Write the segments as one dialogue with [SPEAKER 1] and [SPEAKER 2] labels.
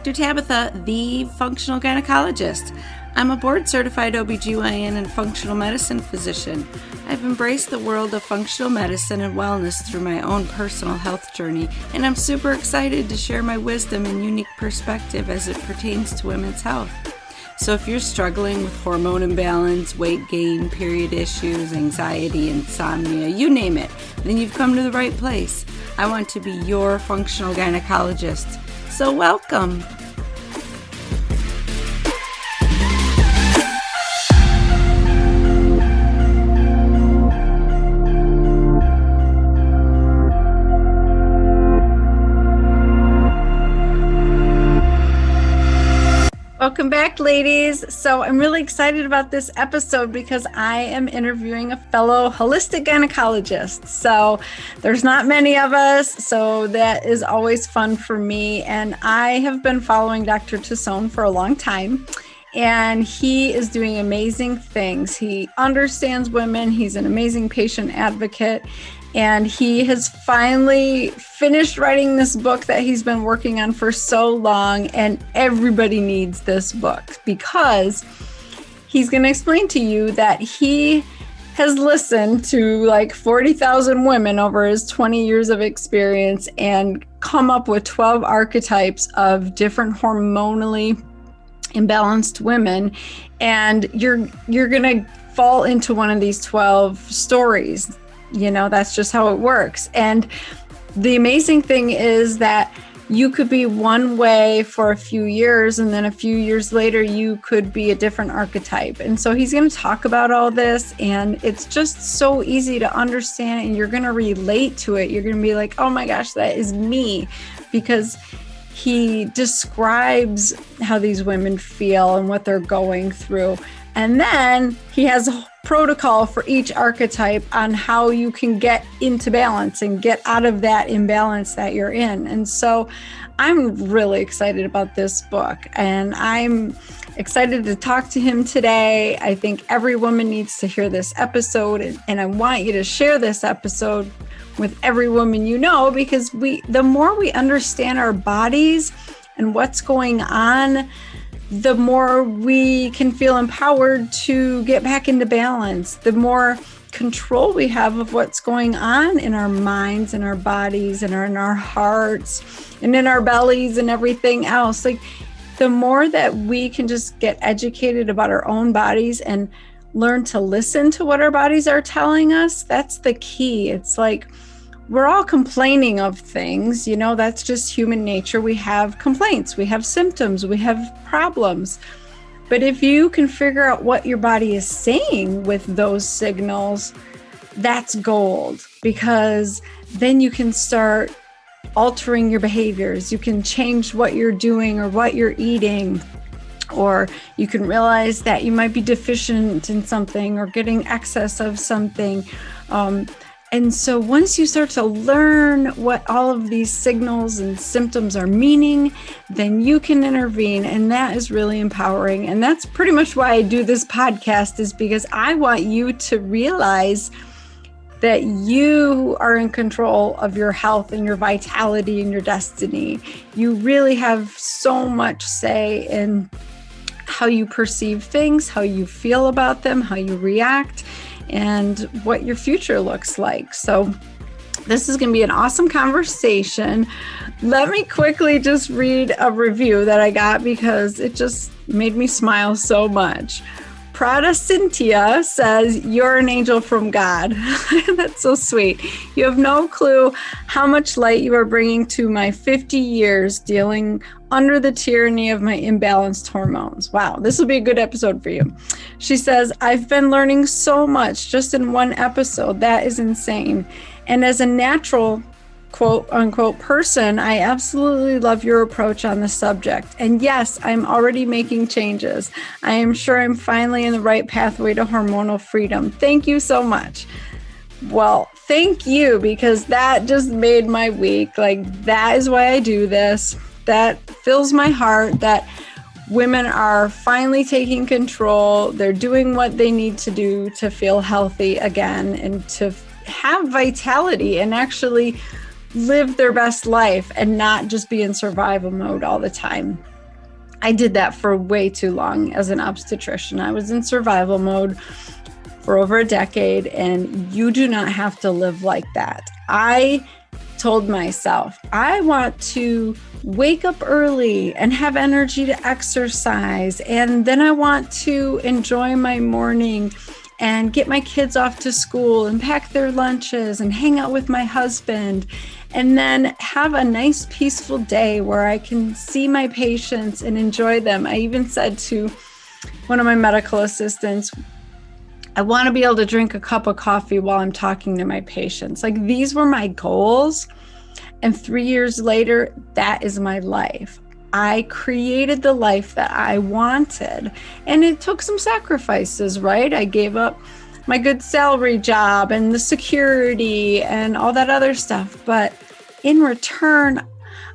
[SPEAKER 1] Dr. Tabatha, the functional gynecologist. I'm a board-certified OBGYN and functional medicine physician. I've embraced the world of functional medicine and wellness through my own personal health journey, and I'm super excited to share my wisdom and unique perspective as it pertains to women's health. So if you're struggling with hormone imbalance, weight gain, period issues, anxiety, insomnia, you name it, then you've come to the right place. I want to be your functional gynecologist. So welcome. Welcome back, ladies. So I'm really excited about this episode because I am interviewing a fellow holistic gynecologist. So there's not many of us, so that is always fun for me. And I have been following Dr. Tassone for a long time, and he is doing amazing things. He understands women. He's an amazing patient advocate. And he has finally finished writing this book that he's been working on for so long. And everybody needs this book because he's going to explain to you that he has listened to like 40,000 women over his 20 years of experience and come up with 12 archetypes of different hormonally imbalanced women. And you're going to fall into one of these 12 stories. You know, that's just how it works. And the amazing thing is that you could be one way for a few years, and then a few years later, you could be a different archetype. And so he's going to talk about all this, and it's just so easy to understand, and you're going to relate to it. You're going to be like, oh my gosh, that is me, because he describes how these women feel and what they're going through. And then he has a protocol for each archetype on how you can get into balance and get out of that imbalance that you're in. And so I'm really excited about this book, and I'm excited to talk to him today. I think every woman needs to hear this episode, and I want you to share this episode with every woman you know, because the more we understand our bodies and what's going on, the more we can feel empowered to get back into balance, the more control we have of what's going on in our minds and our bodies and in our hearts and in our bellies and everything else. Like, the more that we can just get educated about our own bodies and learn to listen to what our bodies are telling us, that's the key. It's like, we're all complaining of things, you know, that's just human nature. We have complaints, we have symptoms, we have problems. But if you can figure out what your body is saying with those signals, that's gold, because then you can start altering your behaviors. You can change what you're doing or what you're eating, or you can realize that you might be deficient in something or getting excess of something. And so once you start to learn what all of these signals and symptoms are meaning, then you can intervene. And that is really empowering. And that's pretty much why I do this podcast, is because I want you to realize that you are in control of your health and your vitality and your destiny. You really have so much say in how you perceive things, how you feel about them, how you react, and what your future looks like. So this is going to be an awesome conversation. Let me quickly just read a review that I got because it just made me smile so much. Prada Cynthia says, "You're an angel from God." That's so sweet. "You have no clue how much light you are bringing to my 50 years dealing under the tyranny of my imbalanced hormones." Wow, this will be a good episode for you. She says, "I've been learning so much just in one episode. That is insane. And as a natural, quote unquote, person, I absolutely love your approach on the subject. And yes, I'm already making changes. I am sure I'm finally in the right pathway to hormonal freedom. Thank you so much." Well, thank you, because that just made my week. Like, that is why I do this. That fills my heart that women are finally taking control. They're doing what they need to do to feel healthy again and to have vitality and actually live their best life and not just be in survival mode all the time. I did that for way too long as an obstetrician. I was in survival mode for over a decade, and you do not have to live like that. I told myself, I want to wake up early and have energy to exercise, and then I want to enjoy my morning and get my kids off to school and pack their lunches and hang out with my husband, and then have a nice peaceful day where I can see my patients and enjoy them. I even said to one of my medical assistants, I want to be able to drink a cup of coffee while I'm talking to my patients. Like, these were my goals. And 3 years later, that is my life. I created the life that I wanted. And it took some sacrifices, right? I gave up my good salary job and the security and all that other stuff. But in return,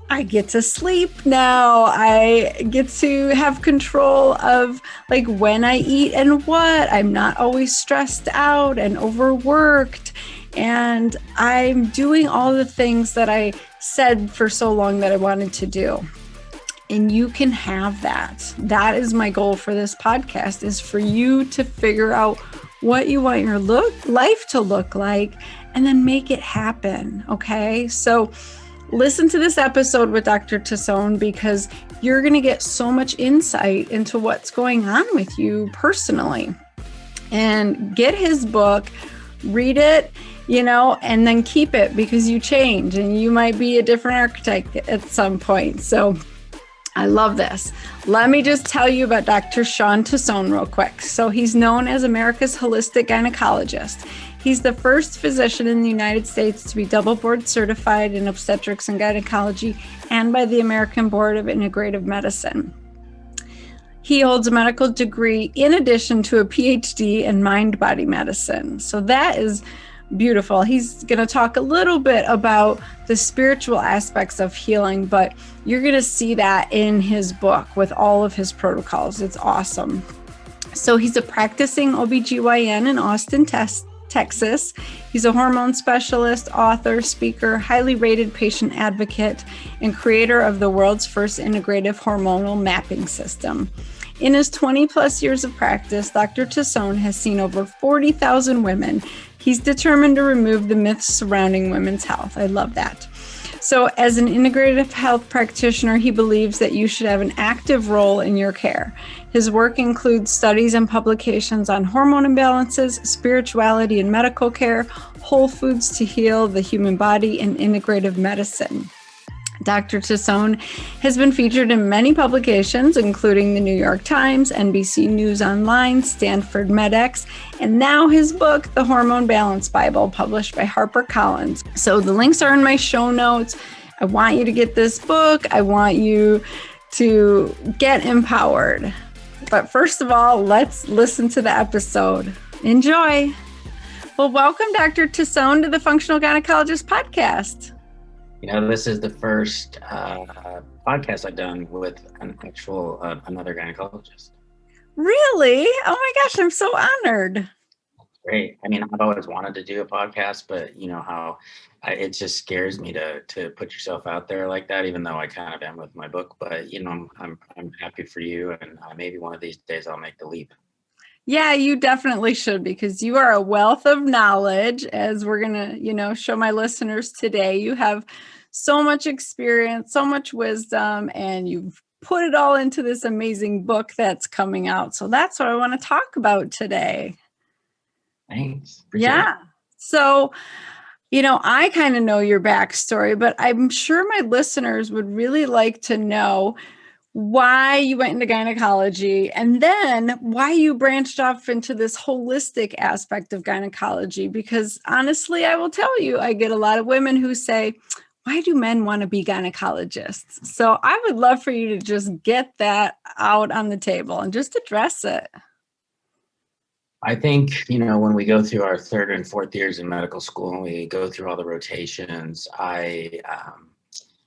[SPEAKER 1] I get to sleep now. I get to have control of like when I eat and what. I'm not always stressed out and overworked. And I'm doing all the things that I said for so long that I wanted to do. And you can have that. That is my goal for this podcast, is for you to figure out what you want your life to look like and then make it happen. Okay. So listen to this episode with Dr. Tassone, because you're going to get so much insight into what's going on with you personally. And get his book, read it, and then keep it, because you change and you might be a different archetype at some point. So I love this. Let me just tell you about Dr. Shawn Tassone real quick. So he's known as America's holistic gynecologist. He's the first physician in the United States to be double board certified in obstetrics and gynecology and by the American Board of Integrative Medicine. He holds a medical degree in addition to a Ph.D. in mind-body medicine. So that is beautiful. He's going to talk a little bit about the spiritual aspects of healing, but you're going to see that in his book with all of his protocols. It's awesome. So he's a practicing OBGYN in Austin, Texas. He's a hormone specialist, author, speaker, highly rated patient advocate, and creator of the world's first integrative hormonal mapping system. In his 20 plus years of practice, Dr. Tassone has seen over 40,000 women. He's determined to remove the myths surrounding women's health. I love that. So as an integrative health practitioner, he believes that you should have an active role in your care. His work includes studies and publications on hormone imbalances, spirituality and medical care, whole foods to heal the human body, and integrative medicine. Dr. Tassone has been featured in many publications, including the New York Times, NBC News Online, Stanford MedX, and now his book, The Hormone Balance Bible, published by HarperCollins. So the links are in my show notes. I want you to get this book. I want you to get empowered. But first of all, let's listen to the episode. Enjoy. Well, welcome, Dr. Tassone, to the Functional Gynecologist podcast.
[SPEAKER 2] This is the first podcast I've done with an actual another gynecologist.
[SPEAKER 1] Really? Oh my gosh, I'm so honored.
[SPEAKER 2] Great. I mean, I've always wanted to do a podcast, but you know how it just scares me to put yourself out there like that, even though I kind of am with my book. But I'm happy for you, and maybe one of these days I'll make the leap.
[SPEAKER 1] Yeah, you definitely should, because you are a wealth of knowledge, as we're going to, show my listeners today. You have so much experience, so much wisdom, and you've put it all into this amazing book that's coming out. So that's what I want to talk about today.
[SPEAKER 2] Thanks.
[SPEAKER 1] Yeah. So, I kind of know your backstory, but I'm sure my listeners would really like to know why you went into gynecology, and then why you branched off into this holistic aspect of gynecology. Because honestly, I will tell you, I get a lot of women who say, why do men want to be gynecologists? So I would love for you to just get that out on the table and just address it.
[SPEAKER 2] I think, when we go through our third and fourth years in medical school and we go through all the rotations, I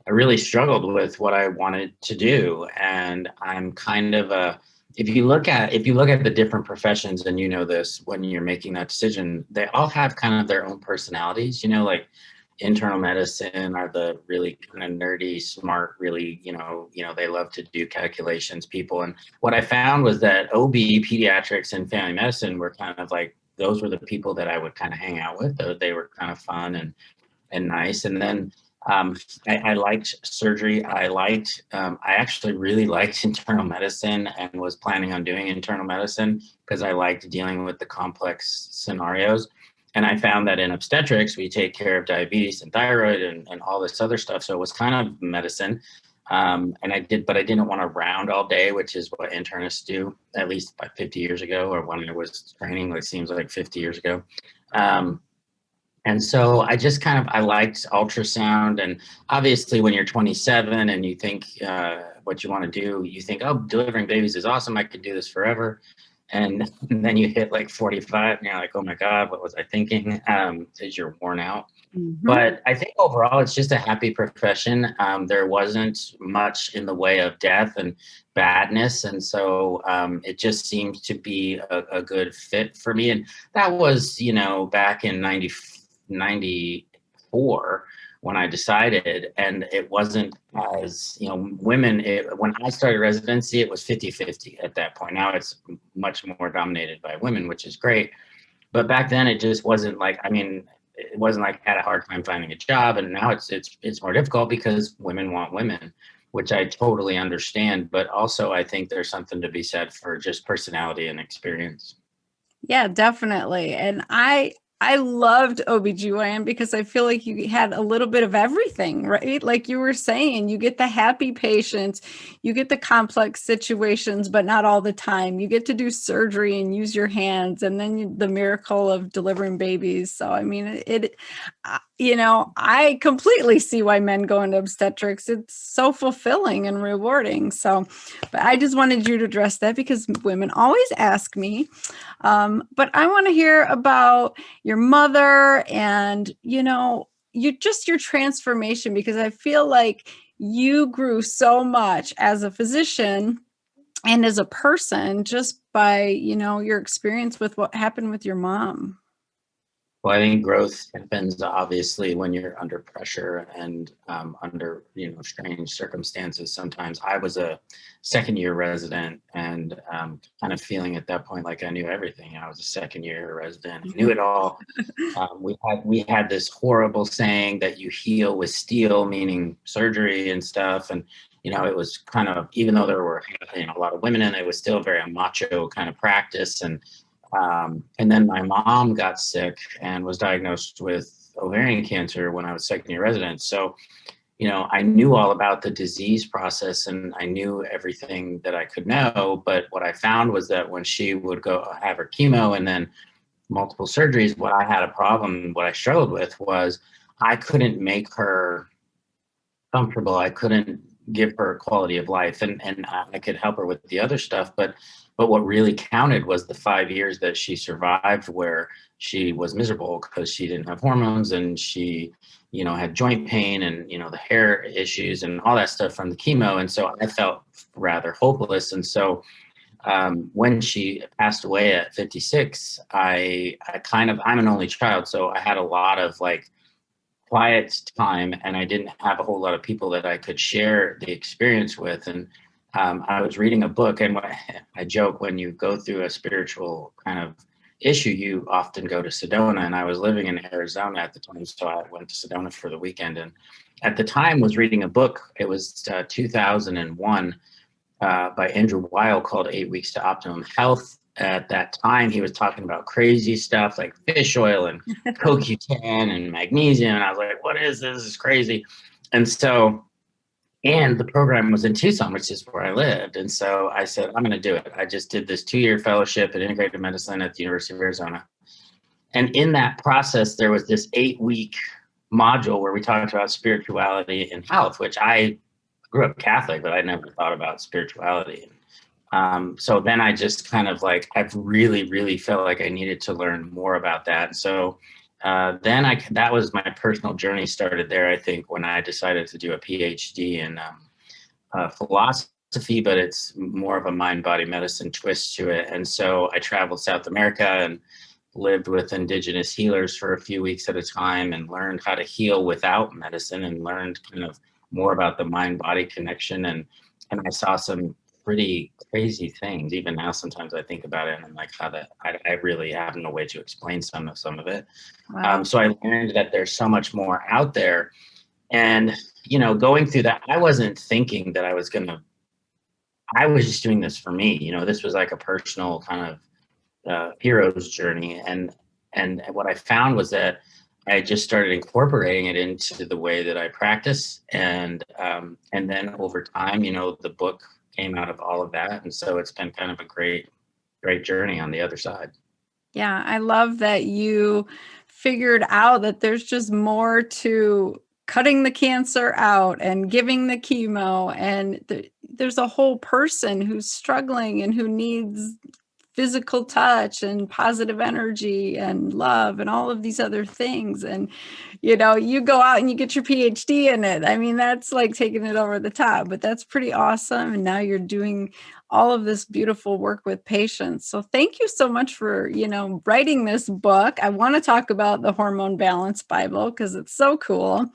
[SPEAKER 2] really struggled with what I wanted to do. And I'm kind of if you look at the different professions, and this when you're making that decision, they all have kind of their own personalities. Like internal medicine are the really kind of nerdy, smart, really, they love to do calculations people. And what I found was that OB, pediatrics, and family medicine were kind of like, those were the people that I would kind of hang out with. They were kind of fun and nice. And then I liked surgery. I actually really liked internal medicine and was planning on doing internal medicine because I liked dealing with the complex scenarios. And I found that in obstetrics, we take care of diabetes and thyroid and all this other stuff. So it was kind of medicine. But I didn't want to round all day, which is what internists do, at least about 50 years ago, or when I was training, it seems like 50 years ago. And so I just I liked ultrasound. And obviously when you're 27 and you think what you want to do, you think, oh, delivering babies is awesome. I could do this forever. And then you hit like 45 and you're like, oh my God, what was I thinking? Because you're worn out. Mm-hmm. But I think overall, it's just a happy profession. There wasn't much in the way of death and badness. And so it just seems to be a good fit for me. And that was, back in 94 when I decided, and it wasn't as, women, when I started residency, it was 50-50 at that point. Now it's much more dominated by women, which is great. But back then it just wasn't like, it wasn't like I had a hard time finding a job. And now it's more difficult because women want women, which I totally understand. But also I think there's something to be said for just personality and experience.
[SPEAKER 1] Yeah, definitely. And I loved OBGYN because I feel like you had a little bit of everything, right? Like you were saying, you get the happy patients, you get the complex situations, but not all the time. You get to do surgery and use your hands, and then the miracle of delivering babies. So, I completely see why men go into obstetrics. It's so fulfilling and rewarding. So, but I just wanted you to address that because women always ask me. But I want to hear about your mother and, your transformation, because I feel like you grew so much as a physician and as a person just by, your experience with what happened with your mom.
[SPEAKER 2] Well, I think growth happens obviously when you're under pressure and under strange circumstances. Sometimes I was a second-year resident and kind of feeling at that point like I knew everything. I was a second-year resident, I knew it all. We had this horrible saying that you heal with steel, meaning surgery and stuff. And it was kind of, even though there were a lot of women in it, it was still very a macho kind of practice. And then my mom got sick and was diagnosed with ovarian cancer when I was second-year resident. So, I knew all about the disease process and I knew everything that I could know. But what I found was that when she would go have her chemo and then multiple surgeries, what I struggled with was I couldn't make her comfortable. I couldn't give her quality of life, and I could help her with the other stuff. But what really counted was the 5 years that she survived where she was miserable because she didn't have hormones and she, had joint pain and, the hair issues and all that stuff from the chemo. And so I felt rather hopeless. And so when she passed away at 56, I'm an only child. So I had a lot of quiet time and I didn't have a whole lot of people that I could share the experience with. And I was reading a book, and I joke, when you go through a spiritual kind of issue, you often go to Sedona, and I was living in Arizona at the time, so I went to Sedona for the weekend, and at the time was reading a book. It was 2001 by Andrew Weil called 8 Weeks to Optimum Health. At that time, he was talking about crazy stuff like fish oil and CoQ10 and magnesium, and I was like, what is this? This is crazy. And the program was in Tucson, which is where I lived. And so I said, I'm going to do it. I just did this 2-year fellowship in integrative medicine at the University of Arizona. And in that process, there was this 8-week module where we talked about spirituality and health, which I grew up Catholic, but I never thought about spirituality. So then I just kind of I've really, really felt like I needed to learn more about that. So that was my personal journey started there, I think, when I decided to do a Ph.D. in philosophy, but it's more of a mind-body medicine twist to it. And so I traveled South America and lived with indigenous healers for a few weeks at a time and learned how to heal without medicine and learned kind of more about the mind-body connection. And I saw some pretty crazy things. Even now, sometimes I think about it and I'm like, how that I really have no way to explain some of it.
[SPEAKER 1] Wow.
[SPEAKER 2] So I learned that there's so much more out there. And, going through that, I wasn't thinking that I was was just doing this for me. This was like a personal kind of hero's journey. And what I found was that I just started incorporating it into the way that I practice. And then over time, the book came out of all of that. And so it's been kind of a great journey on the other side.
[SPEAKER 1] Yeah, I love that you figured out that there's just more to cutting the cancer out and giving the chemo. And there's a whole person who's struggling and who needs physical touch and positive energy and love and all of these other things. And, you go out and you get your PhD in it. I mean, that's like taking it over the top, but that's pretty awesome. And now you're doing all of this beautiful work with patients. So thank you so much for, writing this book. I want to talk about the Hormone Balance Bible because it's so cool.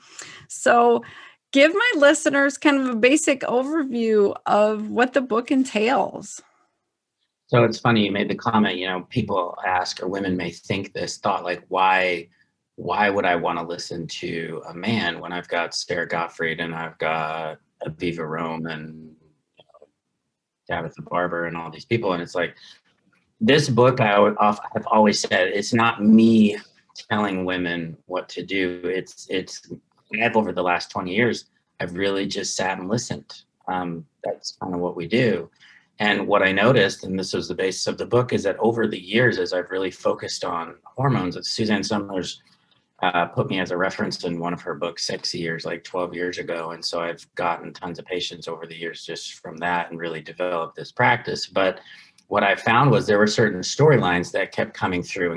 [SPEAKER 1] So give my listeners kind of a basic overview of what the book entails.
[SPEAKER 2] So it's funny you made the comment, people ask, or women may think this thought, like, why would I want to listen to a man when I've got Sarah Gottfried and I've got Aviva Rome and Tabatha Barber and all these people? And it's like, this book, I've always said, it's not me telling women what to do. I've over the last 20 years, I've really just sat and listened. That's kind of what we do. And what I noticed, and this was the basis of the book, is that over the years, as I've really focused on hormones, Suzanne Somers put me as a reference in one of her books, Sexy Years, like 12 years ago. And so I've gotten tons of patients over the years just from that and really developed this practice. But what I found was there were certain storylines that kept coming through.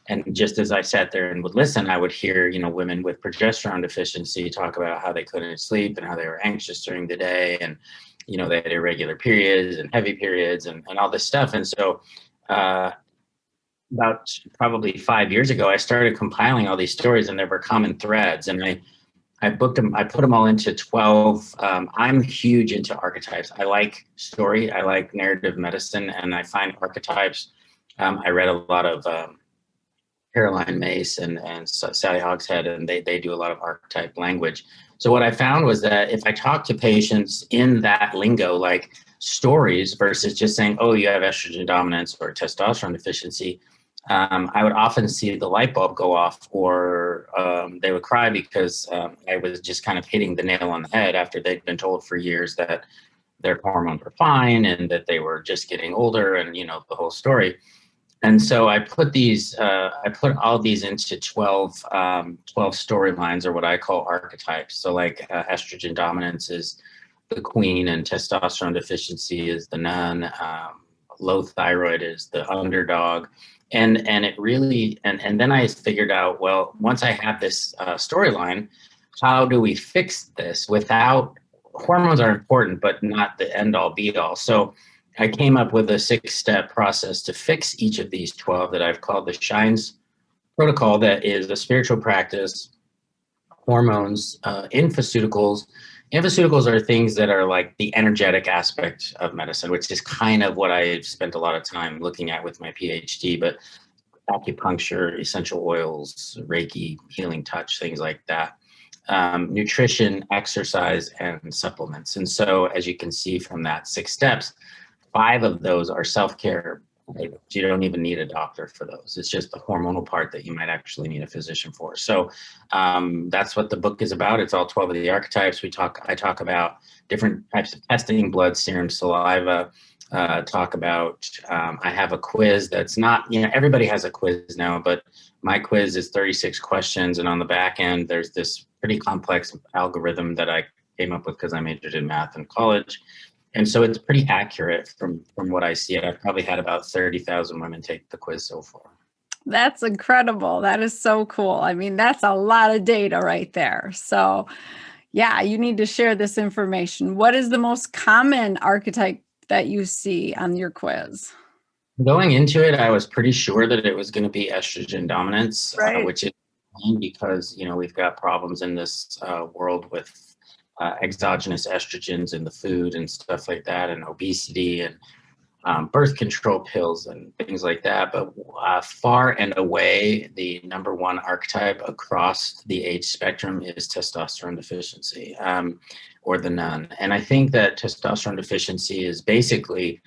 [SPEAKER 2] And just as I sat there and would listen, I would hear, women with progesterone deficiency talk about how they couldn't sleep and how they were anxious during the day. And they had irregular periods and heavy periods and all this stuff. And so about probably 5 years ago, I started compiling all these stories and there were common threads. And I booked them, I put them all into 12. I'm huge into archetypes. I like story. I like narrative medicine. And I find archetypes. I read a lot of Caroline Mace and Sally Hogshead, and they do a lot of archetype language. So what I found was that if I talk to patients in that lingo, like stories versus just saying, oh, you have estrogen dominance or testosterone deficiency, I would often see the light bulb go off, or they would cry because I was just kind of hitting the nail on the head after they'd been told for years that their hormones were fine and that they were just getting older and, the whole story. And so I put all these into 12 storylines, or what I call archetypes. So like estrogen dominance is the queen and testosterone deficiency is the nun. Low thyroid is the underdog. And it really, and then I figured out, well, once I have this storyline, how do we fix this without, hormones are important, but not the end all be all. So I came up with a 6-step process to fix each of these 12 that I've called the Shines protocol. That is a spiritual practice, hormones, infoceuticals. Infoceuticals are things that are like the energetic aspect of medicine, which is kind of what I've spent a lot of time looking at with my PhD, but acupuncture, essential oils, Reiki, healing touch, things like that. Nutrition, exercise, and supplements. And so as you can see from that 6 steps, 5 of those are self-care. You don't even need a doctor for those. It's just the hormonal part that you might actually need a physician for. So that's what the book is about. It's all 12 of the archetypes. I talk about different types of testing, blood, serum, saliva. Talk about, I have a quiz that's not, everybody has a quiz now, but my quiz is 36 questions. And on the back end, there's this pretty complex algorithm that I came up with because I majored in math in college. And so it's pretty accurate from what I see. I've probably had about 30,000 women take the quiz so far.
[SPEAKER 1] That's incredible. That is so cool. I mean, that's a lot of data right there. So yeah, you need to share this information. What is the most common archetype that you see on your quiz?
[SPEAKER 2] Going into it, I was pretty sure that it was going to be estrogen dominance,
[SPEAKER 1] Right.
[SPEAKER 2] which is fine because, we've got problems in this world with exogenous estrogens in the food and stuff like that, and obesity and birth control pills and things like that. But far and away, the number one archetype across the age spectrum is testosterone deficiency, or the none. And I think that testosterone deficiency is basically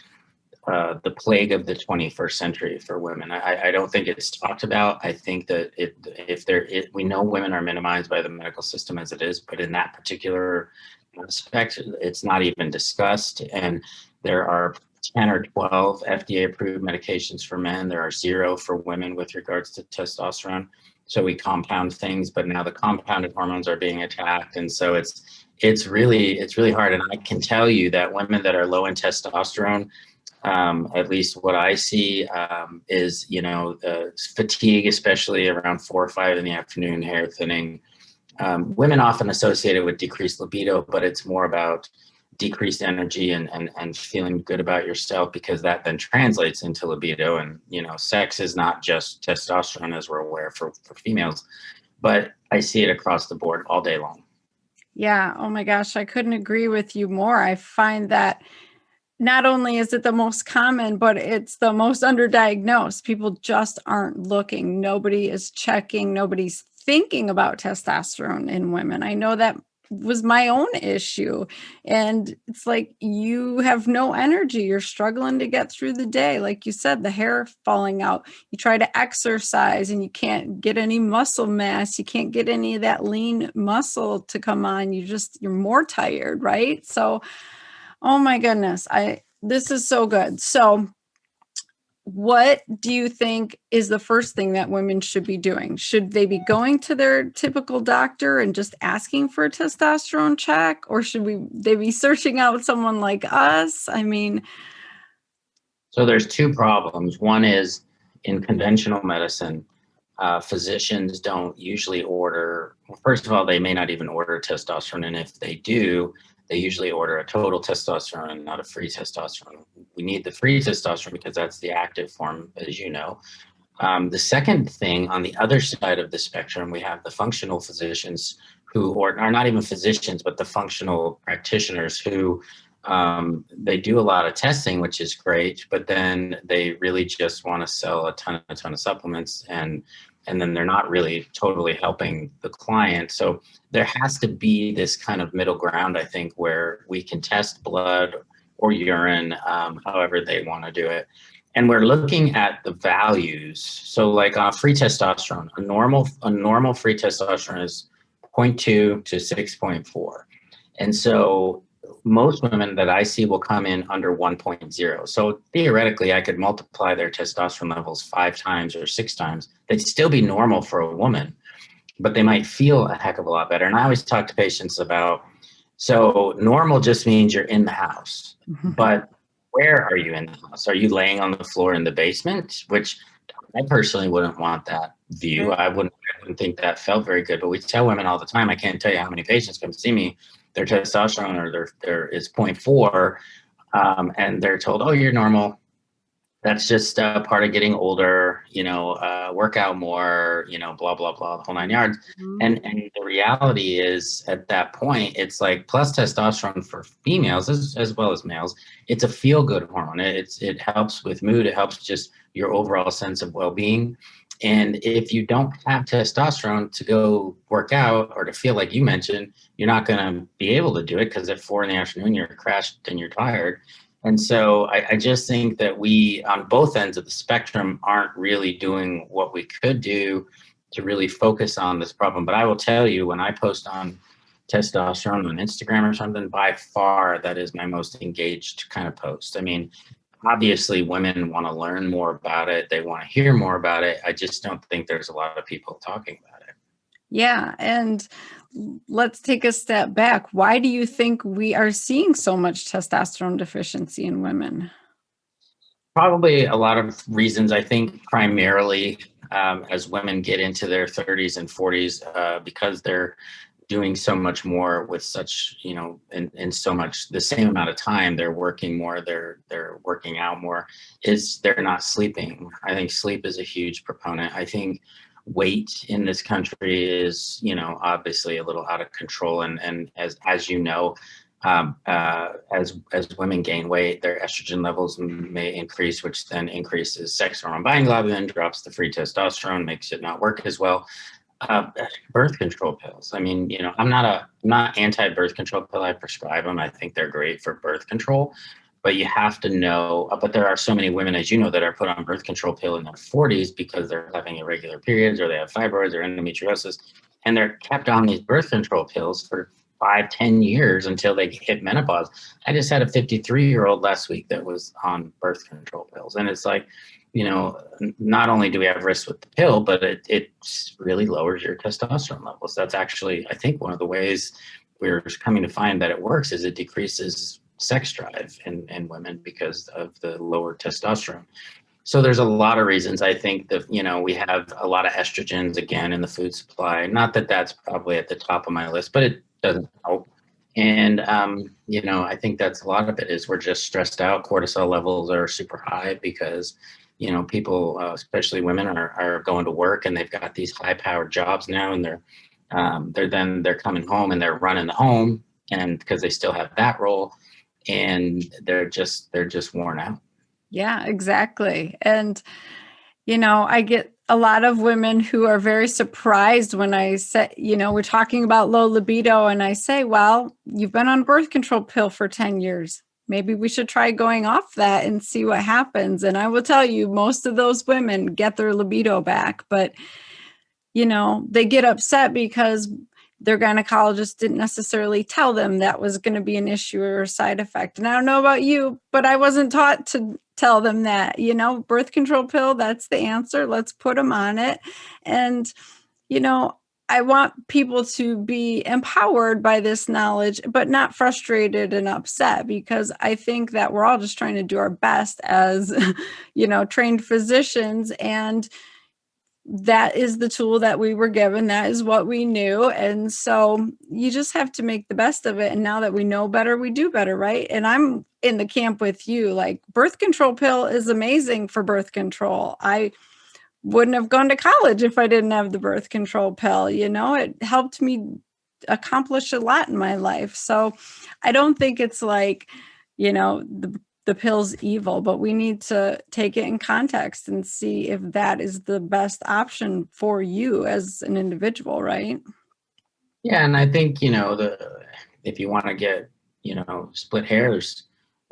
[SPEAKER 2] the plague of the 21st century for women. I don't think it's talked about. I think that we know women are minimized by the medical system as it is, but in that particular aspect, it's not even discussed. And there are 10 or 12 FDA approved medications for men. There are 0 for women with regards to testosterone. So we compound things, but now the compounded hormones are being attacked. And so it's really hard. And I can tell you that women that are low in testosterone, at least what I see, is, fatigue, especially around 4 or 5 in the afternoon, hair thinning. Women often associate it with decreased libido, but it's more about decreased energy and feeling good about yourself, because that then translates into libido. And, sex is not just testosterone, as we're aware, for females, but I see it across the board all day long.
[SPEAKER 1] Yeah. Oh my gosh. I couldn't agree with you more. I find that not only is it the most common, but it's the most underdiagnosed. People just aren't looking. Nobody is checking. Nobody's thinking about testosterone in women. I know that was my own issue. And it's like, you have no energy. You're struggling to get through the day. Like you said, the hair falling out. You try to exercise and you can't get any muscle mass. You can't get any of that lean muscle to come on. You're more tired, right? So, oh my goodness. This is so good. So what do you think is the first thing that women should be doing? Should they be going to their typical doctor and just asking for a testosterone check, or should they be searching out someone like us? I mean,
[SPEAKER 2] So there's 2 problems. One is, in conventional medicine, physicians don't usually order. Well, first of all, they may not even order testosterone, and if they do, they usually order a total testosterone and not a free testosterone. We need the free testosterone because that's the active form, as you know. The second thing, on the other side of the spectrum, we have the functional physicians who are not even physicians, but the functional practitioners who, they do a lot of testing, which is great, but then they really just want to sell a ton of supplements, and then they're not really totally helping the client. So there has to be this kind of middle ground, I think, where we can test blood or urine, however they want to do it. And we're looking at the values. So like free testosterone, a normal free testosterone is 0.2 to 6.4. And so most women that I see will come in under 1.0. So theoretically, I could multiply their testosterone levels 5 times or 6 times. They'd still be normal for a woman, but they might feel a heck of a lot better. And I always talk to patients about, so normal just means you're in the house, but where are you in the house? Are you laying on the floor in the basement? Which I personally wouldn't want that view. I wouldn't think that felt very good. But we tell women all the time, I can't tell you how many patients come see me, their testosterone or their is 0.4, and they're told, oh, you're normal. That's just part of getting older, work out more, blah, blah, blah, the whole 9 yards. And the reality is, at that point, it's like, plus testosterone for females as well as males, it's a feel-good hormone. It helps with mood. It helps just your overall sense of well-being. And if you don't have testosterone to go work out or to feel like you mentioned, you're not going to be able to do it, because at 4 PM, you're crashed and you're tired. And so I just think that we, on both ends of the spectrum, aren't really doing what we could do to really focus on this problem. But I will tell you, when I post on testosterone on Instagram or something, by far, that is my most engaged kind of post. I mean, obviously women want to learn more about it. They want to hear more about it. I just don't think there's a lot of people talking about it.
[SPEAKER 1] Yeah. And let's take a step back. Why do you think we are seeing so much testosterone deficiency in women?
[SPEAKER 2] Probably a lot of reasons. I think primarily as women get into their 30s and 40s, because they're doing so much more with such, in so much the same amount of time. They're working more, they're working out more, they're not sleeping. I think sleep is a huge proponent. I think weight in this country is, obviously a little out of control. And as you know, as women gain weight, their estrogen levels may increase, which then increases sex hormone binding globulin, drops the free testosterone, makes it not work as well. Birth control pills. I mean, I'm not anti-birth control pill. I prescribe them. I think they're great for birth control, but you have to know. But there are so many women, as you know, that are put on birth control pill in their 40s because they're having irregular periods, or they have fibroids or endometriosis, and they're kept on these birth control pills for 5-10 years until they hit menopause. I just had a 53-year-old last week that was on birth control pills, and it's like, not only do we have risks with the pill, but it really lowers your testosterone levels. That's actually, I think, one of the ways we're coming to find that it works is it decreases sex drive in women because of the lower testosterone. So there's a lot of reasons. I think that, we have a lot of estrogens, again, in the food supply. Not that that's probably at the top of my list, but it doesn't help. And, I think that's a lot of it is we're just stressed out. Cortisol levels are super high because people, especially women, are going to work, and they've got these high-powered jobs now, and they're coming home and they're running the home, and because they still have that role, and they're just worn out.
[SPEAKER 1] Yeah, exactly. And I get a lot of women who are very surprised when I say, we're talking about low libido, and I say, well, you've been on birth control pill for 10 years. Maybe we should try going off that and see what happens. And I will tell you, most of those women get their libido back, but, they get upset because their gynecologist didn't necessarily tell them that was going to be an issue or a side effect. And I don't know about you, but I wasn't taught to tell them that, birth control pill, that's the answer. Let's put them on it. And, I want people to be empowered by this knowledge, but not frustrated and upset, because I think that we're all just trying to do our best as, trained physicians. And that is the tool that we were given. That is what we knew. And so you just have to make the best of it. And now that we know better, we do better, right? And I'm in the camp with you. Like, birth control pill is amazing for birth control. I wouldn't have gone to college if I didn't have the birth control pill. It helped me accomplish a lot in my life. So I don't think it's like, the pill's evil, but we need to take it in context and see if that is the best option for you as an individual, right?
[SPEAKER 2] Yeah, and I think, if you want to get, split hairs,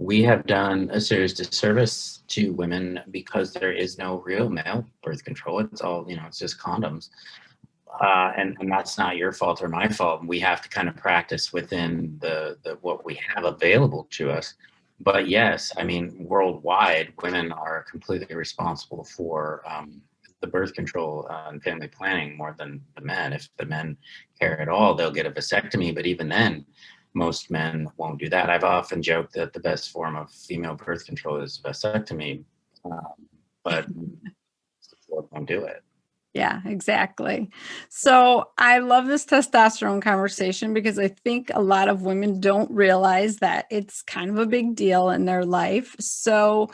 [SPEAKER 2] we have done a serious disservice to women because there is no real male birth control. It's all, it's just condoms. And that's not your fault or my fault. We have to kind of practice within the what we have available to us. But yes, I mean, worldwide, women are completely responsible for the birth control and family planning more than the men. If the men care at all, they'll get a vasectomy. But even then, most men won't do that. I've often joked that the best form of female birth control is vasectomy, but won't do it.
[SPEAKER 1] Yeah, exactly. So I love this testosterone conversation because I think a lot of women don't realize that it's kind of a big deal in their life. So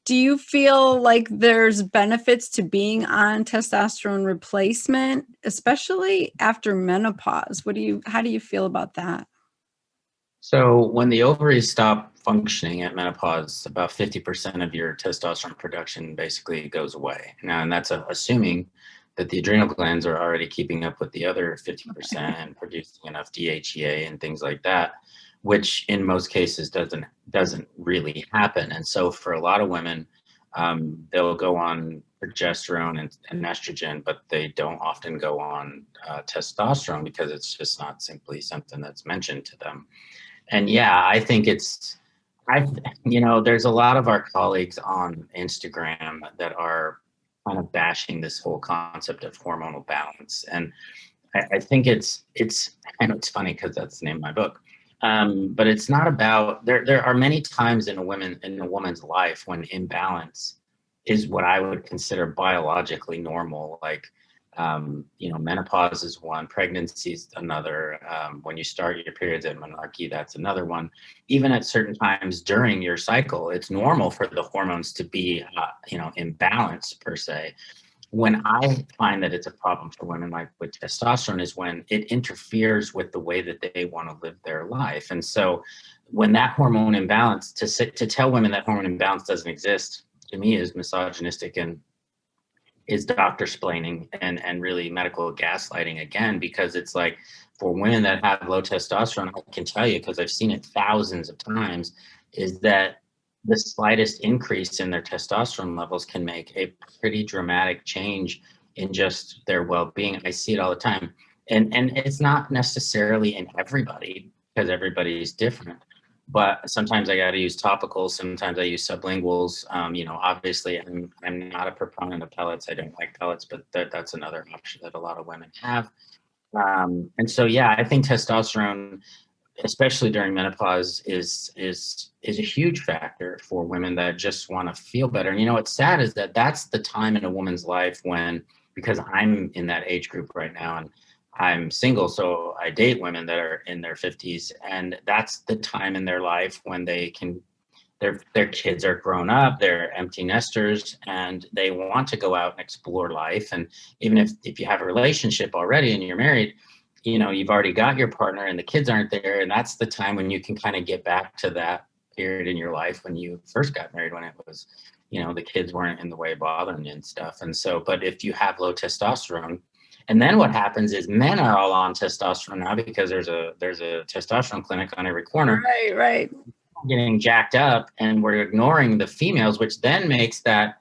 [SPEAKER 1] do you feel like there's benefits to being on testosterone replacement, especially after menopause? How do you feel about that?
[SPEAKER 2] So when the ovaries stop functioning at menopause, about 50% of your testosterone production basically goes away. Now, and that's assuming that the adrenal glands are already keeping up with the other 50% and producing enough DHEA and things like that, which in most cases doesn't really happen. And so for a lot of women, they'll go on progesterone and estrogen, but they don't often go on testosterone because it's just not simply something that's mentioned to them. And yeah, I think there's a lot of our colleagues on Instagram that are kind of bashing this whole concept of hormonal balance. And I think it's, I know it's funny because that's the name of my book. But it's not about, there are many times in a woman's life when imbalance is what I would consider biologically normal. Like Menopause is one, pregnancy is another. When you start your periods at menarche, that's another one. Even at certain times during your cycle, it's normal for the hormones to be, imbalanced per se. When I find that it's a problem for women, like with testosterone, is when it interferes with the way that they want to live their life. And so when that hormone imbalance, to tell women that hormone imbalance doesn't exist, to me is misogynistic and is doctor splaining and really medical gaslighting again, because it's like, for women that have low testosterone, I can tell you, because I've seen it thousands of times, is that the slightest increase in their testosterone levels can make a pretty dramatic change in just their well-being. I see it all the time. And it's not necessarily in everybody, because everybody's different. But sometimes I got to use topicals. Sometimes I use sublinguals. Obviously, I'm not a proponent of pellets. I don't like pellets, but that's another option that a lot of women have. And so, yeah, I think testosterone, especially during menopause, is a huge factor for women that just want to feel better. And what's sad is that that's the time in a woman's life when, because I'm in that age group right now, and I'm single, so I date women that are in their 50s, and that's the time in their life when they can, their kids are grown up, they're empty nesters, and they want to go out and explore life. And even if you have a relationship already and you're married, you've already got your partner and the kids aren't there, and that's the time when you can kind of get back to that period in your life when you first got married, when it was, the kids weren't in the way bothering you and stuff. And so, but if you have low testosterone, and then what happens is men are all on testosterone now, because there's a testosterone clinic on every corner.
[SPEAKER 1] Right.
[SPEAKER 2] Getting jacked up, and we're ignoring the females, which then makes that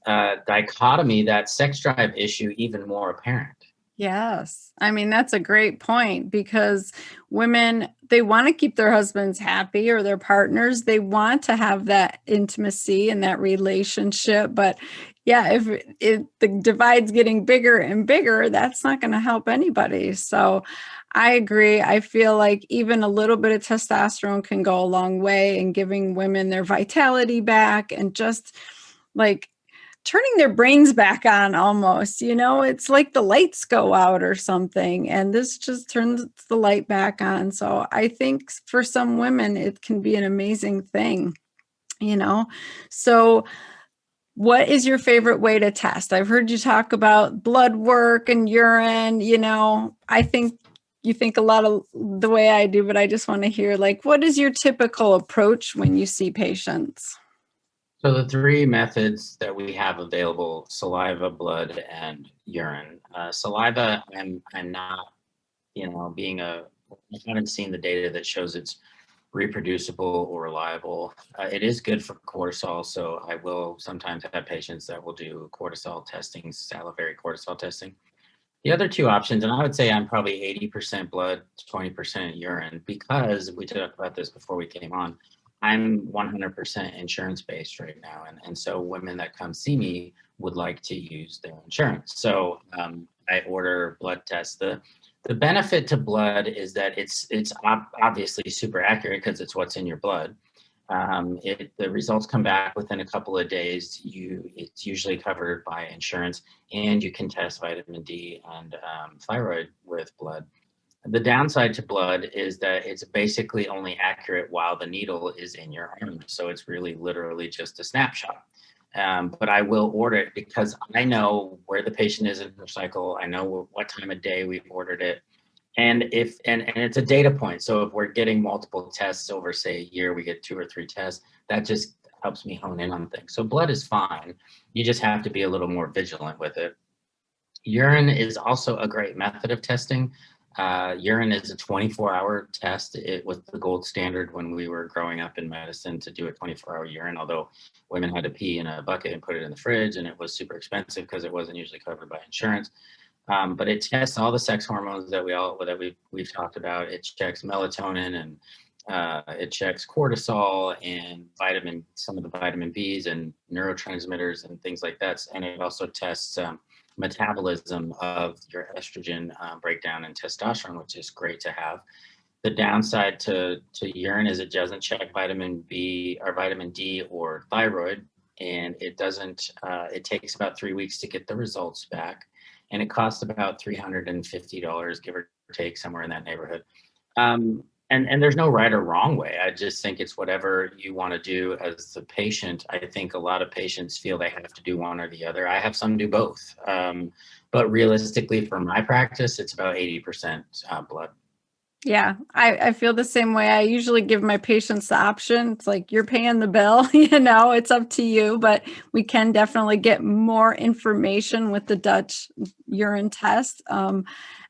[SPEAKER 2] dichotomy, that sex drive issue, even more apparent.
[SPEAKER 1] Yes. I mean, that's a great point, because women, they want to keep their husbands happy, or their partners. They want to have that intimacy and that relationship. But yeah, if the divide's getting bigger and bigger, that's not going to help anybody. So I agree. I feel like even a little bit of testosterone can go a long way in giving women their vitality back, and just like turning their brains back on almost. It's like the lights go out or something, and this just turns the light back on. So I think for some women it can be an amazing thing. So what is your favorite way to test? I've heard you talk about blood work and urine. I think you think a lot of the way I do, but I just want to hear, like, what is your typical approach when you see patients?
[SPEAKER 2] So the three methods that we have available: saliva, blood, and urine. Saliva, I'm not, I haven't seen the data that shows it's reproducible or reliable. It is good for cortisol, so I will sometimes have patients that will do cortisol testing, salivary cortisol testing. The other two options, and I would say I'm probably 80% blood, 20% urine, because we talked about this before we came on. I'm 100% insurance based right now. And so women that come see me would like to use their insurance. So I order blood tests. The benefit to blood is that it's obviously super accurate, because it's what's in your blood. The results come back within a couple of days. It's usually covered by insurance, and you can test vitamin D and thyroid with blood. The downside to blood is that it's basically only accurate while the needle is in your arm. So it's really literally just a snapshot. But I will order it because I know where the patient is in their cycle. I know what time of day we've ordered it. And it's a data point. So if we're getting multiple tests over, say, a year, we get 2 or 3 tests, that just helps me hone in on things. So blood is fine. You just have to be a little more vigilant with it. Urine is also a great method of testing. Urine is a 24-hour test. It was the gold standard when we were growing up in medicine, to do a 24-hour urine, although women had to pee in a bucket and put it in the fridge, and it was super expensive because it wasn't usually covered by insurance. But it tests all the sex hormones that we've talked about. It checks melatonin, and it checks cortisol and some of the vitamin Bs and neurotransmitters and things like that. And it also tests metabolism of your estrogen breakdown and testosterone, which is great to have. The downside to urine is it doesn't check vitamin B or vitamin D or thyroid, and it takes about 3 weeks to get the results back. and it costs about $350, give or take, somewhere in that neighborhood. And there's no right or wrong way. I just think it's whatever you want to do as the patient. I think a lot of patients feel they have to do one or the other. I have some do both. But realistically, for my practice, it's about 80% blood.
[SPEAKER 1] Yeah, I feel the same way. I usually give my patients the option. It's like, you're paying the bill, it's up to you, but we can definitely get more information with the Dutch urine test,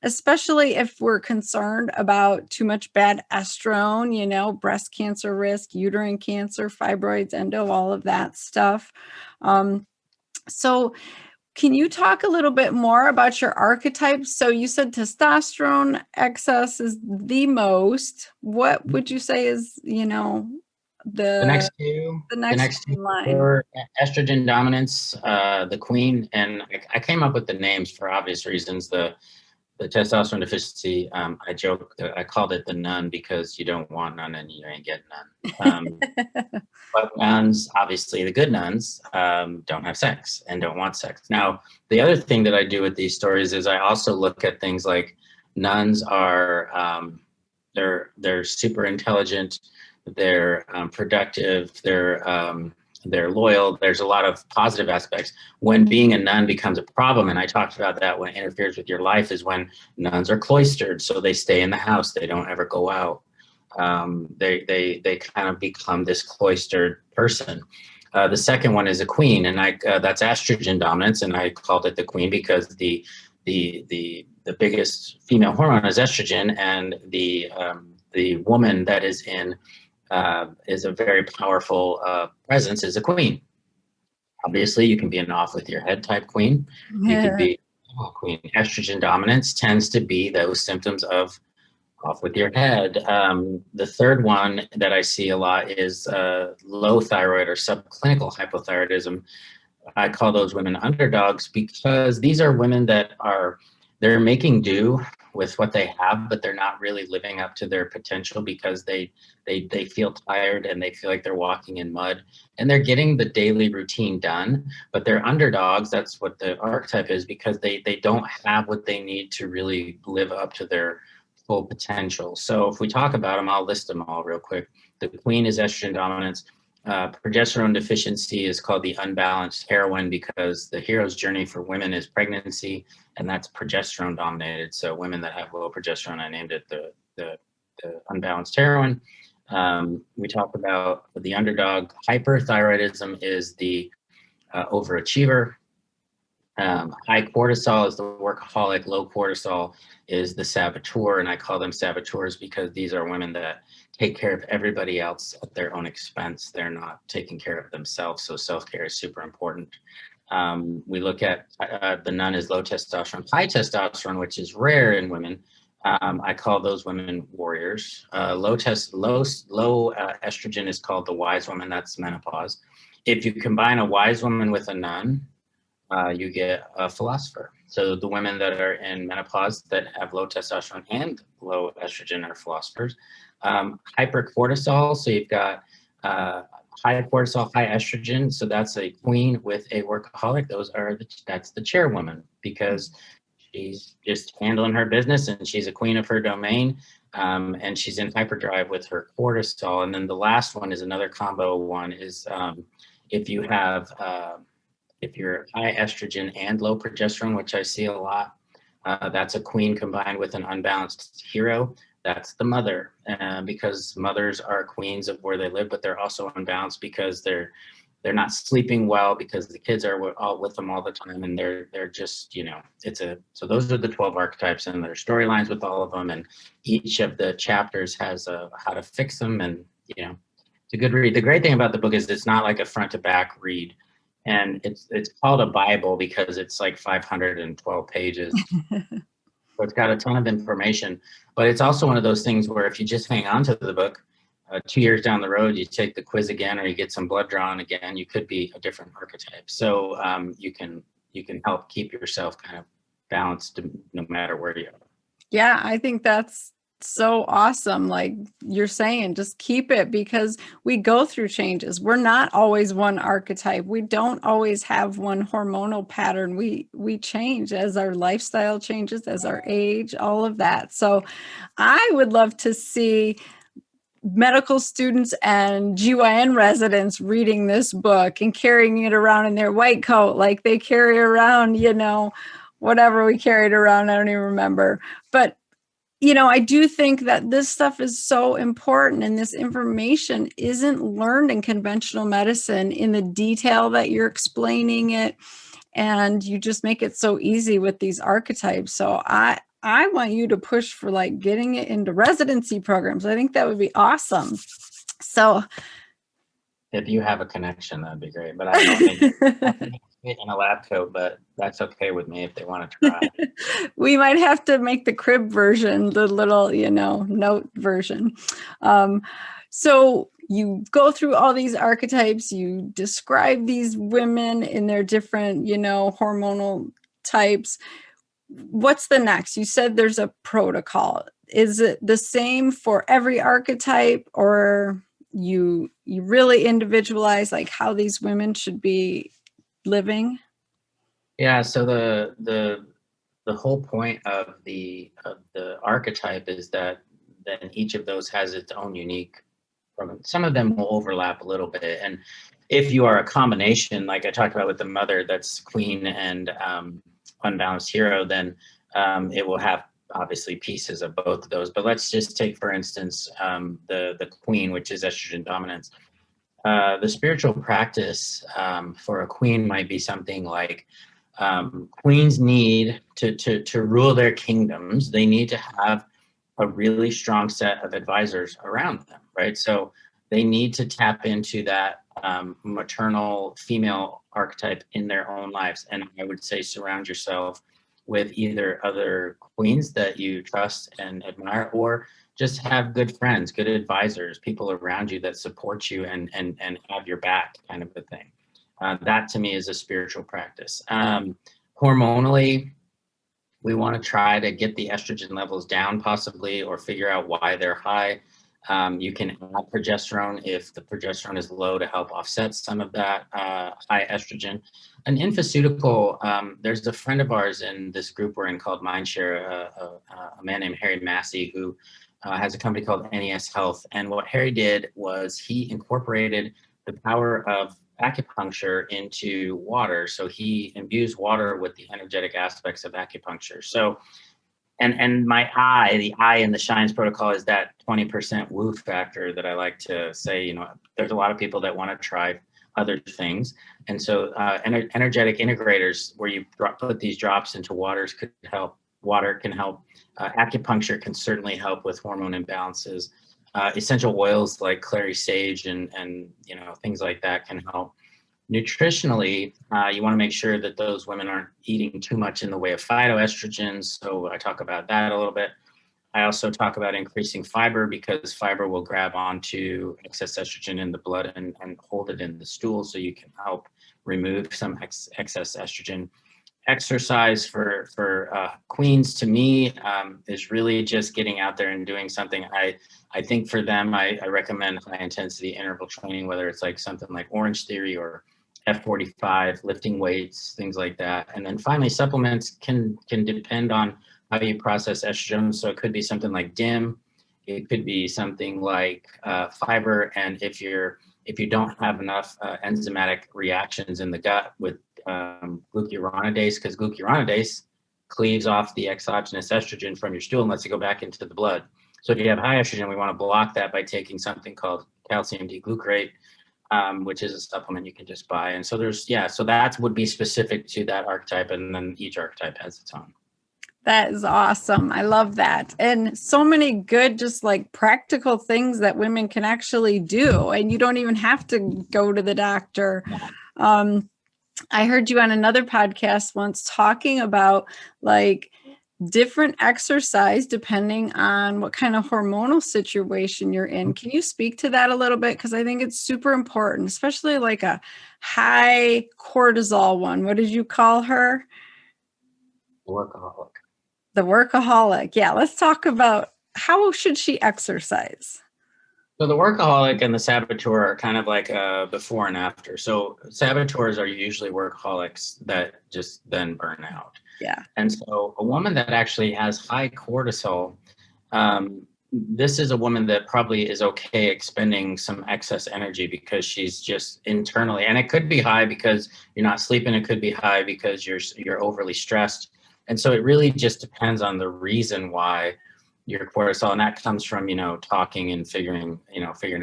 [SPEAKER 1] especially if we're concerned about too much bad estrone, breast cancer risk, uterine cancer, fibroids, endo, all of that stuff. So can you talk a little bit more about your archetypes? So you said testosterone excess is the most. What would you say is, the
[SPEAKER 2] next two,
[SPEAKER 1] the next
[SPEAKER 2] two
[SPEAKER 1] line?
[SPEAKER 2] were estrogen dominance, the queen, and I came up with the names for obvious reasons. The testosterone deficiency, I joke, I called it the nun because you don't want none and you ain't getting none. But nuns, obviously the good nuns, don't have sex and don't want sex. Now, the other thing that I do with these stories is I also look at things like nuns are, they're super intelligent, they're productive, they're loyal. There's a lot of positive aspects. When being a nun becomes a problem, and I talked about that when it interferes with your life, is when nuns are cloistered, so they stay in the house, they don't ever go out. They kind of become this cloistered person. The second one is a queen, and that's estrogen dominance, and I called it the queen because the biggest female hormone is estrogen, and the woman that is a very powerful presence is a queen. Obviously, you can be an off with your head type queen. You could be a queen. Estrogen dominance tends to be those symptoms of off with your head. The third one that I see a lot is low thyroid or subclinical hypothyroidism. I call those women underdogs because these are women that they're making do with what they have, but they're not really living up to their potential because they feel tired and they feel like they're walking in mud, and they're getting the daily routine done, but they're underdogs. That's what the archetype is, because they don't have what they need to really live up to their full potential. So if we talk about them, I'll list them all real quick. The queen is estrogen dominance. Progesterone deficiency is called the unbalanced heroine because the hero's journey for women is pregnancy, and that's progesterone dominated. So women that have low progesterone, I named it the unbalanced heroine. We talk about the underdog. Hyperthyroidism is the overachiever. High cortisol is the workaholic. Low cortisol is the saboteur, and I call them saboteurs because these are women that take care of everybody else at their own expense. They're not taking care of themselves, so self-care is super important. We look at the nun is low testosterone. High testosterone, which is rare in women, I call those women warriors. Low estrogen is called the wise woman. That's menopause. If you combine a wise woman with a nun, you get a philosopher. So the women that are in menopause that have low testosterone and low estrogen are philosophers. Hypercortisol, so you've got high cortisol, high estrogen. So that's a queen with a workaholic. That's the chairwoman because she's just handling her business and she's a queen of her domain. And she's in hyperdrive with her cortisol. And then the last one is another combo one is if you're high estrogen and low progesterone, which I see a lot, that's a queen combined with an unbalanced hero. That's the mother, because mothers are queens of where they live, but they're also unbalanced because they're not sleeping well because the kids are all with them all the time, and they're just so those are the 12 archetypes, and there are storylines with all of them, and each of the chapters has how to fix them, and it's a good read. The great thing about the book is it's not like a front to back read. And it's called a Bible because it's like 512 pages. So it's got a ton of information, but it's also one of those things where if you just hang on to the book, 2 years down the road, you take the quiz again, or you get some blood drawn again, you could be a different archetype. So you can help keep yourself kind of balanced no matter where you are.
[SPEAKER 1] Yeah, I think that's so awesome. Like you're saying, just keep it, because we go through changes. We're not always one archetype. We don't always have one hormonal pattern. We change as our lifestyle changes, as our age, all of that. So I would love to see medical students and GYN residents reading this book and carrying it around in their white coat, like they carry around, whatever we carried around. I don't even remember. But I do think that this stuff is so important, and this information isn't learned in conventional medicine in the detail that you're explaining it, and you just make it so easy with these archetypes. So I want you to push for like getting it into residency programs. I think that would be awesome. So
[SPEAKER 2] if you have a connection, that'd be great. But I don't think in a lab coat, but that's okay with me if they want to try.
[SPEAKER 1] We might have to make the crib version, the little, note version. So you go through all these archetypes, you describe these women in their different, hormonal types. What's the next? You said there's a protocol. Is it the same for every archetype, or you really individualize like how these women should be living?
[SPEAKER 2] Yeah. So the whole point of the archetype is that then each of those has its own unique program. Some of them will overlap a little bit, and if you are a combination, like I talked about with the mother, that's queen and unbalanced hero, then it will have obviously pieces of both of those. But let's just take, for instance, the queen, which is estrogen dominance. The spiritual practice for a queen might be something like queens need to rule their kingdoms. They need to have a really strong set of advisors around them, right? So they need to tap into that maternal female archetype in their own lives. And I would say surround yourself with either other queens that you trust and admire, or just have good friends, good advisors, people around you that support you and have your back, kind of a thing. That to me is a spiritual practice. Hormonally, we want to try to get the estrogen levels down possibly, or figure out why they're high. You can add progesterone if the progesterone is low to help offset some of that high estrogen. An infoceutical, there's a friend of ours in this group we're in called Mindshare, a man named Harry Massey, who has a company called NES Health. And what Harry did was he incorporated the power of acupuncture into water. So he imbues water with the energetic aspects of acupuncture. So, and the eye in the Shines protocol is that 20% woo factor that I like to say. There's a lot of people that want to try other things. And so energetic integrators, where you put these drops into waters, could help. Water can help. Acupuncture can certainly help with hormone imbalances. Essential oils like clary sage and things like that can help. Nutritionally, you want to make sure that those women aren't eating too much in the way of phytoestrogens. So I talk about that a little bit. I also talk about increasing fiber, because fiber will grab onto excess estrogen in the blood and hold it in the stool, so you can help remove some excess estrogen. Exercise for queens, to me, is really just getting out there and doing something. I think for them, I recommend high intensity interval training, whether it's like something like Orange Theory or F45, lifting weights, things like that. And then finally, supplements can depend on how you process estrogen. So it could be something like DIM. It could be something like fiber. And if you don't have enough enzymatic reactions in the gut with glucuronidase, because glucuronidase cleaves off the exogenous estrogen from your stool and lets it go back into the blood. So if you have high estrogen, we want to block that by taking something called calcium D-glucarate, which is a supplement you can just buy. And so so that would be specific to that archetype, and then each archetype has its own.
[SPEAKER 1] That is awesome. I love that. And so many good, just like practical things that women can actually do. And you don't even have to go to the doctor. I heard you on another podcast once talking about like different exercise depending on what kind of hormonal situation you're in. Can you speak to that a little bit? Because I think it's super important, especially like a high cortisol one. What did you call her?
[SPEAKER 2] Workaholic.
[SPEAKER 1] The workaholic. Yeah, let's talk about how should she exercise?
[SPEAKER 2] So the workaholic and the saboteur are kind of like before and after. So saboteurs are usually workaholics that just then burn out.
[SPEAKER 1] Yeah.
[SPEAKER 2] And so a woman that actually has high cortisol, this is a woman that probably is okay expending some excess energy because she's just internally, and it could be high because you're not sleeping. It could be high because you're overly stressed. And so it really just depends on the reason why your cortisol, and that comes from, talking and figuring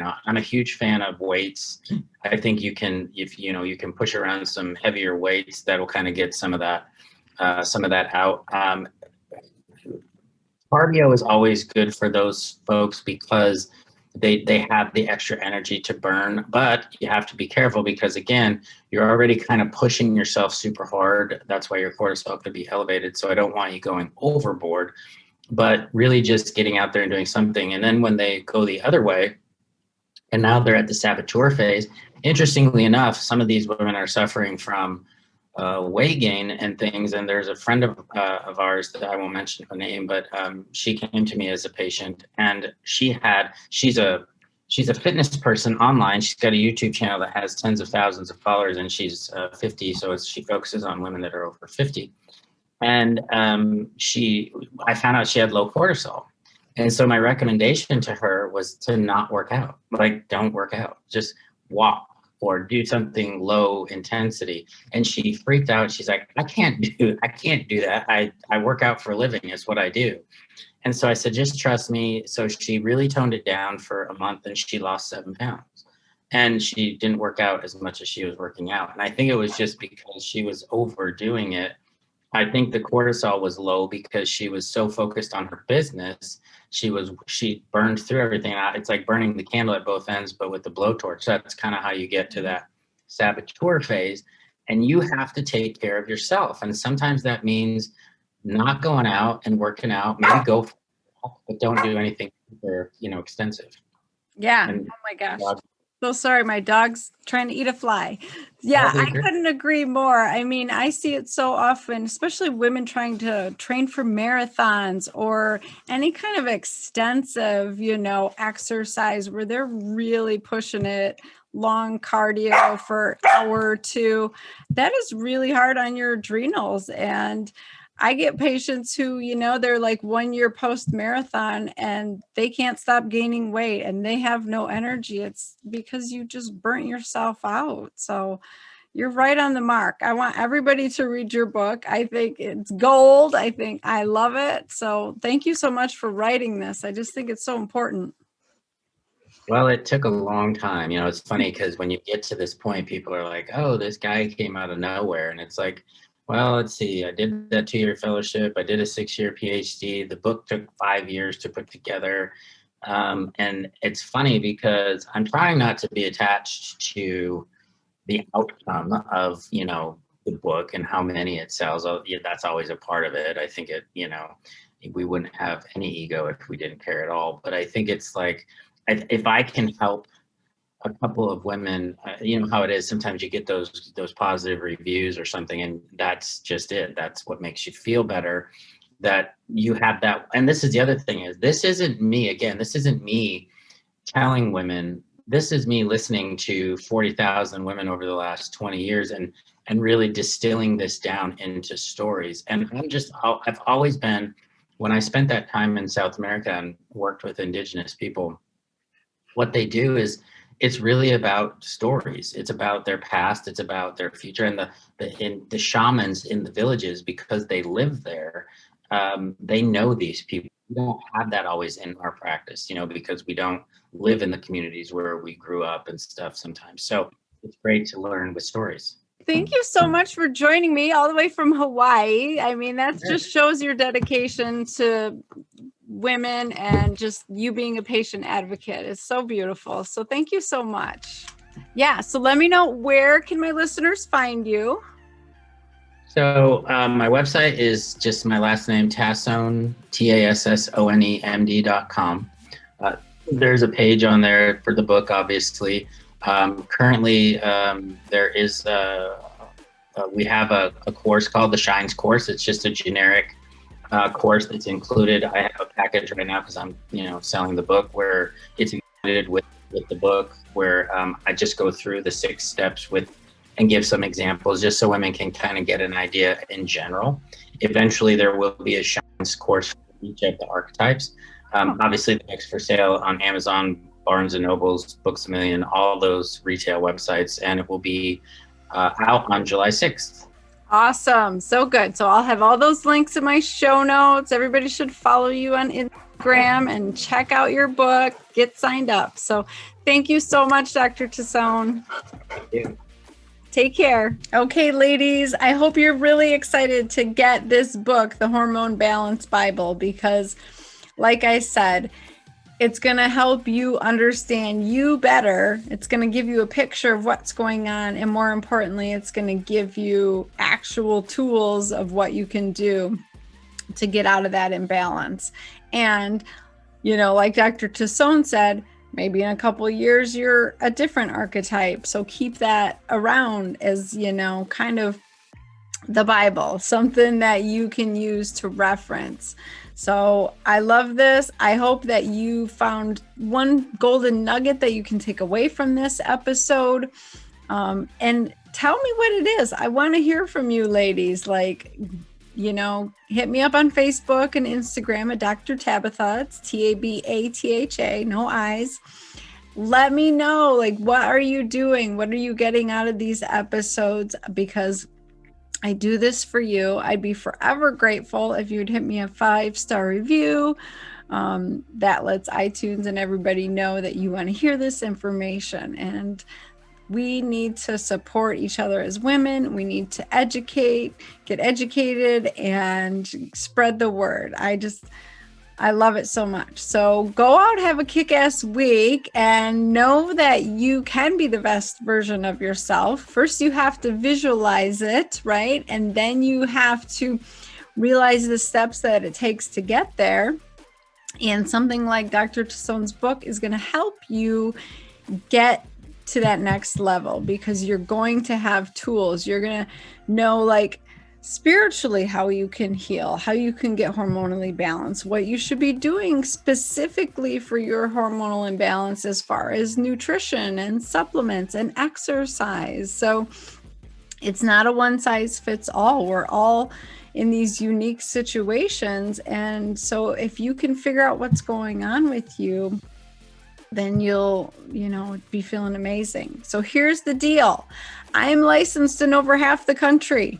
[SPEAKER 2] out. I'm a huge fan of weights. I think you can, if you can push around some heavier weights, that'll kind of get some of that out. Cardio is always good for those folks because they have the extra energy to burn, but you have to be careful because, again, you're already kind of pushing yourself super hard. That's why your cortisol could be elevated. So I don't want you going overboard, but really just getting out there and doing something. And then when they go the other way, and now they're at the saboteur phase, interestingly enough, some of these women are suffering from weight gain and things. And there's a friend of ours that I won't mention her name, but she came to me as a patient, and she's a fitness person online. She's got a YouTube channel that has tens of thousands of followers, and she's 50. So she focuses on women that are over 50. And I found out she had low cortisol. And so my recommendation to her was to not work out. Like, don't work out, just walk or do something low intensity. And she freaked out. She's like, I can't do that. I work out for a living. It's what I do. And so I said, just trust me. So she really toned it down for a month, and she lost 7 pounds. And she didn't work out as much as she was working out. And I think it was just because she was overdoing it. I think the cortisol was low because she was so focused on her business. She burned through everything out. It's like burning the candle at both ends, but with the blowtorch. That's kind of how you get to that saboteur phase. And you have to take care of yourself. And sometimes that means not going out and working out. Maybe go for a walk, but don't do anything super, extensive.
[SPEAKER 1] Yeah. Oh my gosh. So sorry, my dog's trying to eat a fly. Yeah, I couldn't agree more. I mean, I see it so often, especially women trying to train for marathons or any kind of extensive, exercise where they're really pushing it, long cardio for an hour or two. That is really hard on your adrenals. And I get patients who, they're like 1 year post marathon and they can't stop gaining weight and they have no energy. It's because you just burnt yourself out. So you're right on the mark. I want everybody to read your book. I think it's gold. I love it. So thank you so much for writing this. I just think it's so important.
[SPEAKER 2] Well, it took a long time. It's funny because when you get to this point, people are like, oh, this guy came out of nowhere. And it's like, well, let's see. I did that 2-year fellowship. I did a 6-year Ph.D. The book took 5 years to put together. And it's funny because I'm trying not to be attached to the outcome of, the book and how many it sells. That's always a part of it. I think we wouldn't have any ego if we didn't care at all. But I think it's like, if I can help a couple of women, how it is. Sometimes you get those positive reviews or something, and that's just it. That's what makes you feel better, that you have that. And this is the other thing is, this isn't me. Again, this isn't me telling women. This is me listening to 40,000 women over the last 20 years and really distilling this down into stories. And I've always been, when I spent that time in South America and worked with indigenous people, what they do is, it's really about stories. It's about their past. It's about their future. And the shamans in the villages, because they live there, they know these people. We don't have that always in our practice, because we don't live in the communities where we grew up and stuff sometimes. So it's great to learn with stories.
[SPEAKER 1] Thank you so much for joining me all the way from Hawaii. I mean, that just shows your dedication to women and just you being a patient advocate. It's so beautiful. So thank you so much. Yeah. So let me know, where can my listeners find you?
[SPEAKER 2] So my website is just my last name, Tassone, TASSONE.com. There's a page on there for the book, obviously. Currently, there is we have a course called the Shines course. It's just a generic course that's included. I have a package right now because I'm, selling the book where it's included with the book where I just go through the 6 steps and give some examples just so women can kind of get an idea in general. Eventually, there will be a Shawn's course for each of the archetypes. Obviously, the book's for sale on Amazon, Barnes & Noble's, Books A Million, all those retail websites, and it will be out on July 6th.
[SPEAKER 1] Awesome. So good. So I'll have all those links in my show notes. Everybody should follow you on Instagram and check out your book, get signed up. So thank you so much, Dr. Tassone.
[SPEAKER 2] Thank you.
[SPEAKER 1] Take care. Okay, ladies, I hope you're really excited to get this book, the Hormone Balance Bible, because like I said, it's going to help you understand you better. It's going to give you a picture of what's going on. And more importantly, it's going to give you actual tools of what you can do to get out of that imbalance. And, like Dr. Tassone said, maybe in a couple of years, you're a different archetype. So keep that around as, kind of the Bible, something that you can use to reference. So I love this. I hope that you found one golden nugget that you can take away from this episode. And tell me what it is. I want to hear from you, ladies. Hit me up on Facebook and Instagram at Dr. Tabatha. It's Tabatha, no I's. Let me know, what are you doing? What are you getting out of these episodes? Because I do this for you. I'd be forever grateful if you'd hit me a 5-star review. That lets iTunes and everybody know that you want to hear this information. And we need to support each other as women. We need to get educated, and spread the word. I love it so much. So go out, have a kick-ass week, and know that you can be the best version of yourself. First, you have to visualize it, right? And then you have to realize the steps that it takes to get there. And something like Dr. Tassone's book is going to help you get to that next level, because you're going to have tools. You're going to know, spiritually, how you can heal, how you can get hormonally balanced, what you should be doing specifically for your hormonal imbalance as far as nutrition and supplements and exercise. So it's not a one size fits all. We're all in these unique situations. And so if you can figure out what's going on with you, then you'll, be feeling amazing. So here's the deal. I am licensed in over half the country.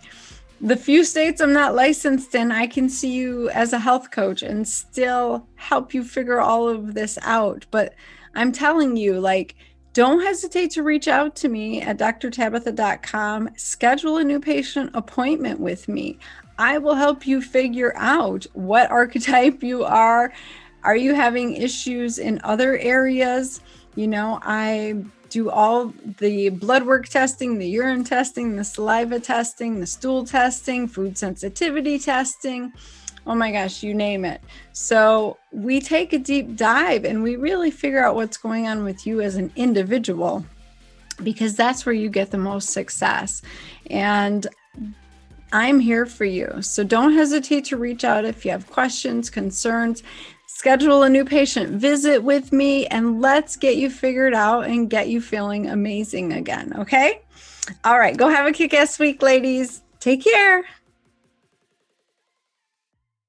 [SPEAKER 1] The few states I'm not licensed in, I can see you as a health coach and still help you figure all of this out. But I'm telling you, don't hesitate to reach out to me at drtabatha.com. Schedule a new patient appointment with me. I will help you figure out what archetype you are. Are you having issues in other areas? I do all the blood work testing, the urine testing, the saliva testing, the stool testing, food sensitivity testing. Oh my gosh, you name it. So we take a deep dive and we really figure out what's going on with you as an individual, because that's where you get the most success. And I'm here for you. So don't hesitate to reach out if you have questions, concerns. Schedule a new patient visit with me, and let's get you figured out and get you feeling amazing again. Okay? All right. Go have a kick-ass week, ladies. Take care.